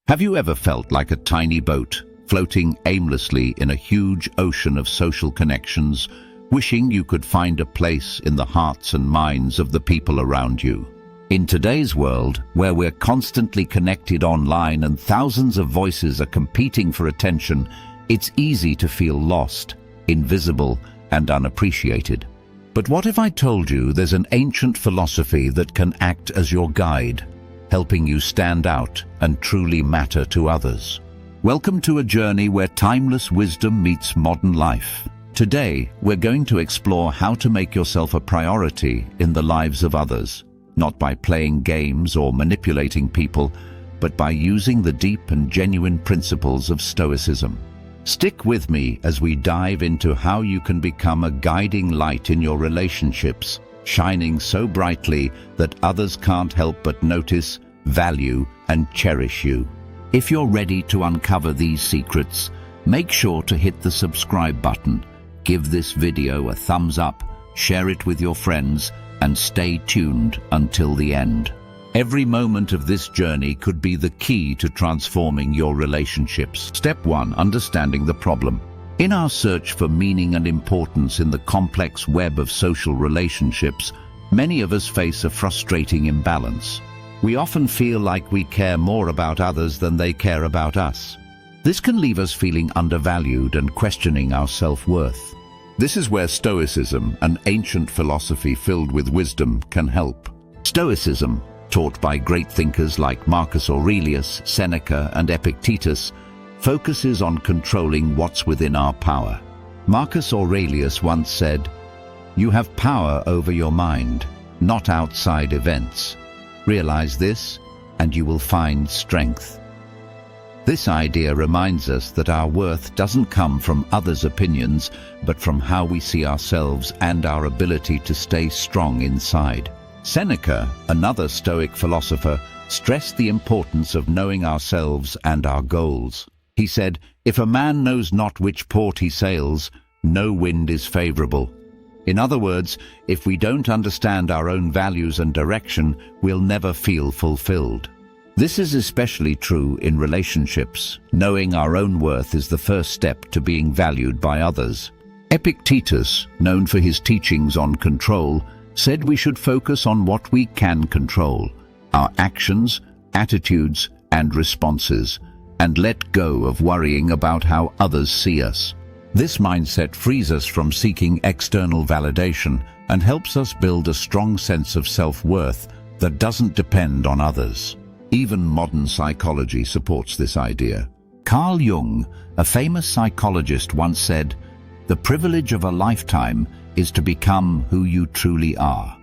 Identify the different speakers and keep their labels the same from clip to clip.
Speaker 1: Have you ever felt like a tiny boat, floating aimlessly in a huge ocean of social connections, wishing you could find a place in the hearts and minds of the people around you? In today's world, where we're constantly connected online and thousands of voices are competing for attention, it's easy to feel lost, invisible, and unappreciated. But what if I told you there's an ancient philosophy that can act as your guide, helping you stand out and truly matter to others? Welcome to a journey where timeless wisdom meets modern life. Today, we're going to explore how to make yourself a priority in the lives of others, not by playing games or manipulating people, but by using the deep and genuine principles of Stoicism. Stick with me as we dive into how you can become a guiding light in your relationships, shining so brightly that others can't help but notice, value, and cherish you. If you're ready to uncover these secrets, make sure to hit the subscribe button, give this video a thumbs up, share it with your friends, and stay tuned until the end. Every moment of this journey could be the key to transforming your relationships. Step 1. Understanding the problem. In our search for meaning and importance in the complex web of social relationships, many of us face a frustrating imbalance. We often feel like we care more about others than they care about us. This can leave us feeling undervalued and questioning our self-worth. This is where Stoicism, an ancient philosophy filled with wisdom, can help. Stoicism, taught by great thinkers like Marcus Aurelius, Seneca, and Epictetus, focuses on controlling what's within our power. Marcus Aurelius once said, "You have power over your mind, not outside events. Realize this, and you will find strength." This idea reminds us that our worth doesn't come from others' opinions, but from how we see ourselves and our ability to stay strong inside. Seneca, another Stoic philosopher, stressed the importance of knowing ourselves and our goals. He said, "If a man knows not which port he sails, no wind is favorable." In other words, if we don't understand our own values and direction, we'll never feel fulfilled. This is especially true in relationships. Knowing our own worth is the first step to being valued by others. Epictetus, known for his teachings on control, said we should focus on what we can control, our actions, attitudes, and responses, and let go of worrying about how others see us. This mindset frees us from seeking external validation and helps us build a strong sense of self-worth that doesn't depend on others. Even modern psychology supports this idea. Carl Jung, a famous psychologist, once said, "The privilege of a lifetime is to become who you truly are."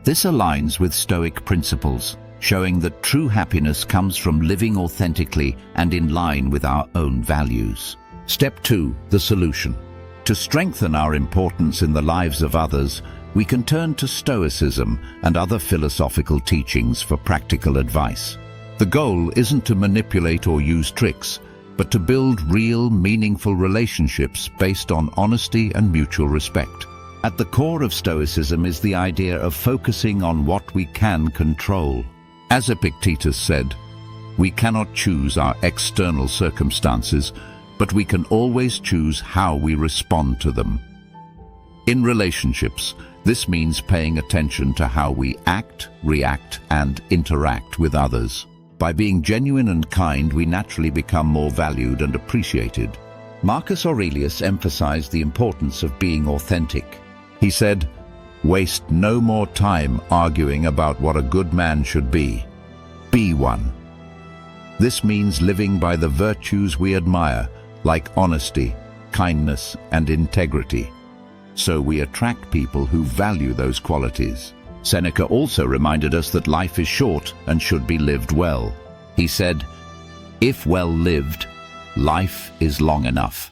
Speaker 1: This aligns with Stoic principles, showing that true happiness comes from living authentically and in line with our own values. Step 2. The solution. To strengthen our importance in the lives of others, we can turn to Stoicism and other philosophical teachings for practical advice. The goal isn't to manipulate or use tricks, but to build real, meaningful relationships based on honesty and mutual respect. At the core of Stoicism is the idea of focusing on what we can control. As Epictetus said, "We cannot choose our external circumstances, but we can always choose how we respond to them." In relationships, this means paying attention to how we act, react, and interact with others. By being genuine and kind, we naturally become more valued and appreciated. Marcus Aurelius emphasized the importance of being authentic. He said, "Waste no more time arguing about what a good man should be. Be one." This means living by the virtues we admire, like honesty, kindness, and integrity. So we attract people who value those qualities. Seneca also reminded us that life is short and should be lived well. He said, "If well lived, life is long enough."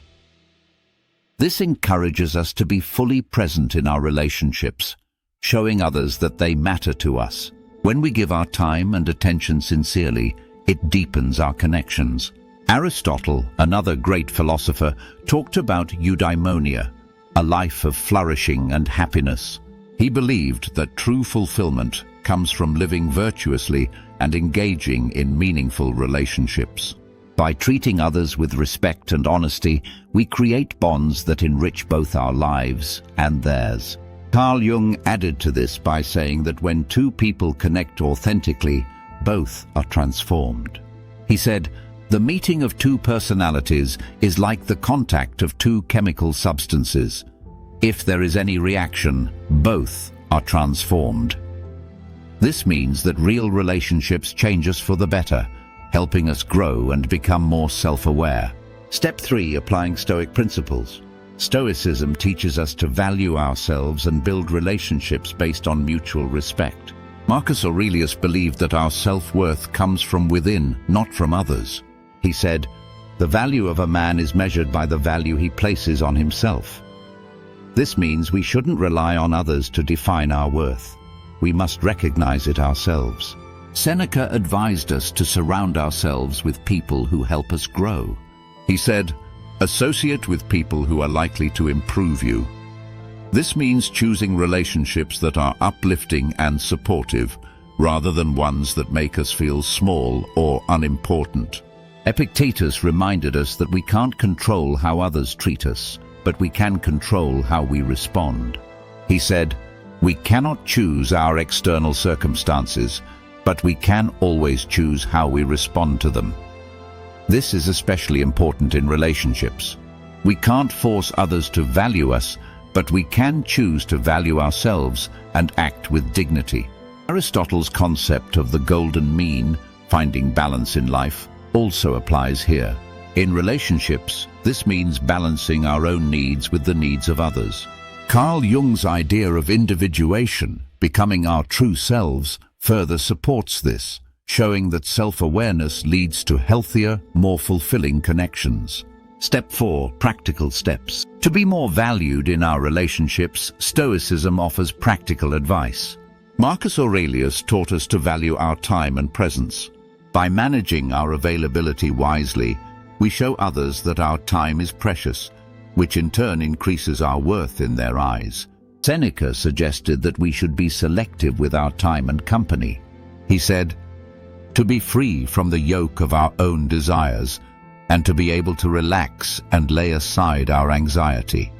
Speaker 1: This encourages us to be fully present in our relationships, showing others that they matter to us. When we give our time and attention sincerely, it deepens our connections. Aristotle, another great philosopher, talked about eudaimonia, a life of flourishing and happiness. He believed that true fulfillment comes from living virtuously and engaging in meaningful relationships. By treating others with respect and honesty, we create bonds that enrich both our lives and theirs. Carl Jung added to this by saying that when two people connect authentically, both are transformed. He said, "The meeting of two personalities is like the contact of two chemical substances. If there is any reaction, both are transformed." This means that real relationships change us for the better, helping us grow and become more self-aware. Step 3. Applying Stoic principles. Stoicism teaches us to value ourselves and build relationships based on mutual respect. Marcus Aurelius believed that our self-worth comes from within, not from others. He said, "The value of a man is measured by the value he places on himself." This means we shouldn't rely on others to define our worth. We must recognize it ourselves. Seneca advised us to surround ourselves with people who help us grow. He said, "Associate with people who are likely to improve you." This means choosing relationships that are uplifting and supportive, rather than ones that make us feel small or unimportant. Epictetus reminded us that we can't control how others treat us, but we can control how we respond. He said, "We cannot choose our external circumstances, but we can always choose how we respond to them." This is especially important in relationships. We can't force others to value us, but we can choose to value ourselves and act with dignity. Aristotle's concept of the golden mean, finding balance in life, also applies here. In relationships, this means balancing our own needs with the needs of others. Carl Jung's idea of individuation, becoming our true selves, further supports this, showing that self-awareness leads to healthier, more fulfilling connections. Step 4. Practical steps. To be more valued in our relationships, Stoicism offers practical advice. Marcus Aurelius taught us to value our time and presence. By managing our availability wisely, we show others that our time is precious, which in turn increases our worth in their eyes. Seneca suggested that we should be selective with our time and company. He said, "To be free from the yoke of our own desires, and to be able to relax and lay aside our anxiety."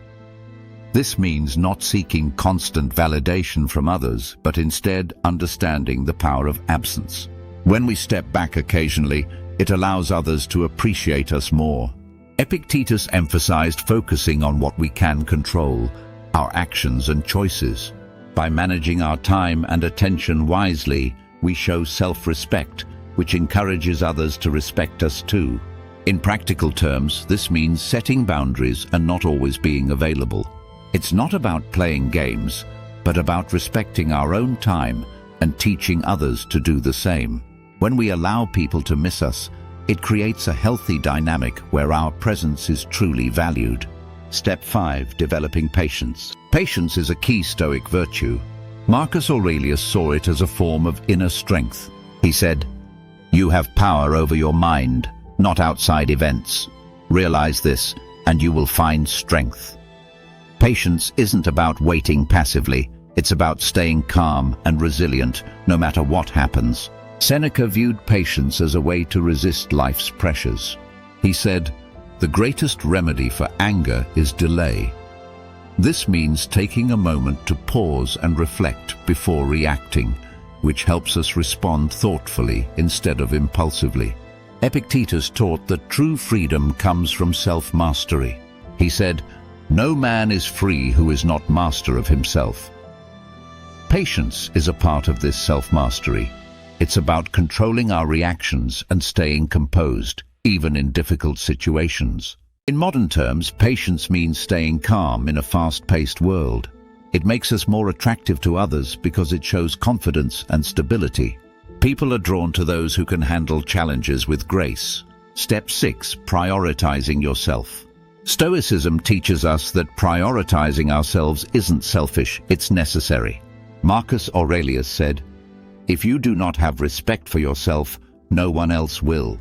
Speaker 1: This means not seeking constant validation from others, but instead understanding the power of absence. When we step back occasionally, it allows others to appreciate us more. Epictetus emphasized focusing on what we can control, our actions and choices. By managing our time and attention wisely, we show self-respect, which encourages others to respect us too. In practical terms, this means setting boundaries and not always being available. It's not about playing games, but about respecting our own time and teaching others to do the same. When we allow people to miss us, it creates a healthy dynamic where our presence is truly valued. Step 5. Developing patience. Patience is a key Stoic virtue. Marcus Aurelius saw it as a form of inner strength. He said, "You have power over your mind, not outside events. Realize this, and you will find strength." Patience isn't about waiting passively. It's about staying calm and resilient, no matter what happens. Seneca viewed patience as a way to resist life's pressures. He said, "The greatest remedy for anger is delay." This means taking a moment to pause and reflect before reacting, which helps us respond thoughtfully instead of impulsively. Epictetus taught that true freedom comes from self-mastery. He said, "No man is free who is not master of himself." Patience is a part of this self-mastery. It's about controlling our reactions and staying composed, even in difficult situations. In modern terms, patience means staying calm in a fast-paced world. It makes us more attractive to others because it shows confidence and stability. People are drawn to those who can handle challenges with grace. Step 6. Prioritizing yourself. Stoicism teaches us that prioritizing ourselves isn't selfish, it's necessary. Marcus Aurelius said, "If you do not have respect for yourself, no one else will."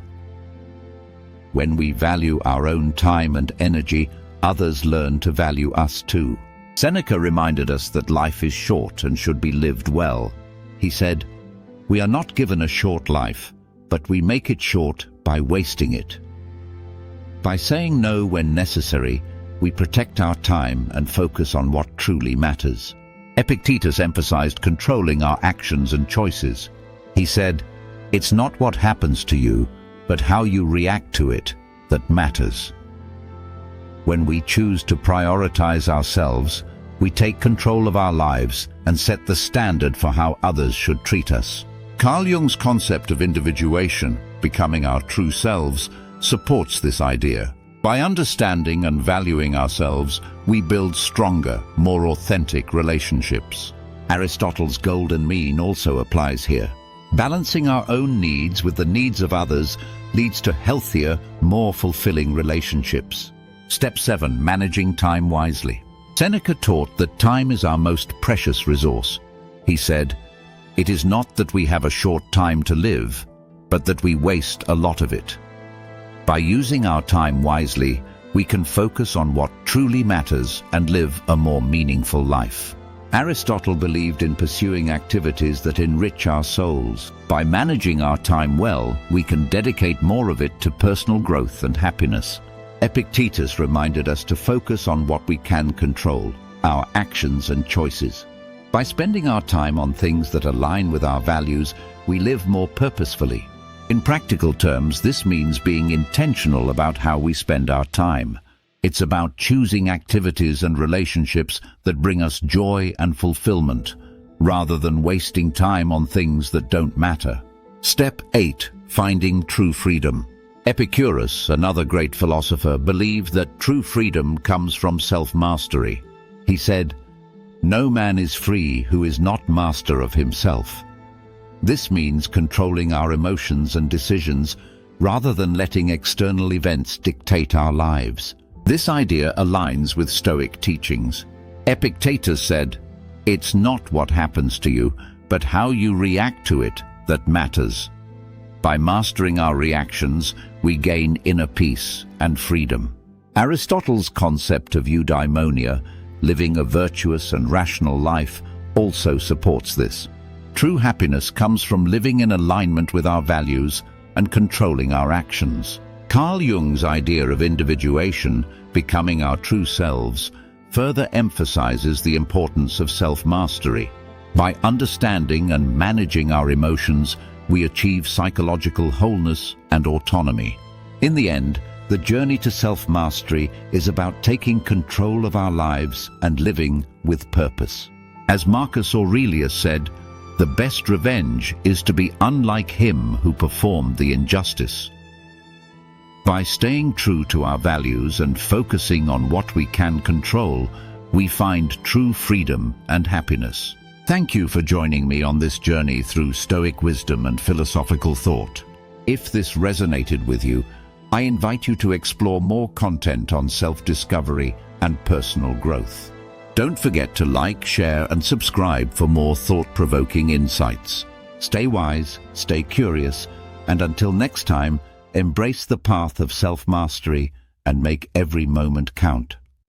Speaker 1: When we value our own time and energy, others learn to value us too. Seneca reminded us that life is short and should be lived well. He said, "We are not given a short life, but we make it short by wasting it." By saying no when necessary, we protect our time and focus on what truly matters. Epictetus emphasized controlling our actions and choices. He said, "It's not what happens to you, but how you react to it that matters." When we choose to prioritize ourselves, we take control of our lives and set the standard for how others should treat us. Carl Jung's concept of individuation, becoming our true selves, supports this idea. By understanding and valuing ourselves, we build stronger, more authentic relationships. Aristotle's golden mean also applies here. Balancing our own needs with the needs of others leads to healthier, more fulfilling relationships. Step 7. Managing time wisely. Seneca taught that time is our most precious resource. He said, "It is not that we have a short time to live, but that we waste a lot of it." By using our time wisely, we can focus on what truly matters and live a more meaningful life. Aristotle believed in pursuing activities that enrich our souls. By managing our time well, we can dedicate more of it to personal growth and happiness. Epictetus reminded us to focus on what we can control, our actions and choices. By spending our time on things that align with our values, we live more purposefully. In practical terms, this means being intentional about how we spend our time. It's about choosing activities and relationships that bring us joy and fulfillment, rather than wasting time on things that don't matter. Step 8. Finding true freedom. Epicurus, another great philosopher, believed that true freedom comes from self-mastery. He said, "No man is free who is not master of himself." This means controlling our emotions and decisions rather than letting external events dictate our lives. This idea aligns with Stoic teachings. Epictetus said, "It's not what happens to you, but how you react to it that matters." By mastering our reactions, we gain inner peace and freedom. Aristotle's concept of eudaimonia, living a virtuous and rational life, also supports this. True happiness comes from living in alignment with our values and controlling our actions. Carl Jung's idea of individuation, becoming our true selves, further emphasizes the importance of self-mastery. By understanding and managing our emotions, we achieve psychological wholeness and autonomy. In the end, the journey to self-mastery is about taking control of our lives and living with purpose. As Marcus Aurelius said, "The best revenge is to be unlike him who performed the injustice." By staying true to our values and focusing on what we can control, we find true freedom and happiness. Thank you for joining me on this journey through Stoic wisdom and philosophical thought. If this resonated with you, I invite you to explore more content on self-discovery and personal growth. Don't forget to like, share, and subscribe for more thought-provoking insights. Stay wise, stay curious, and until next time, embrace the path of self-mastery and make every moment count.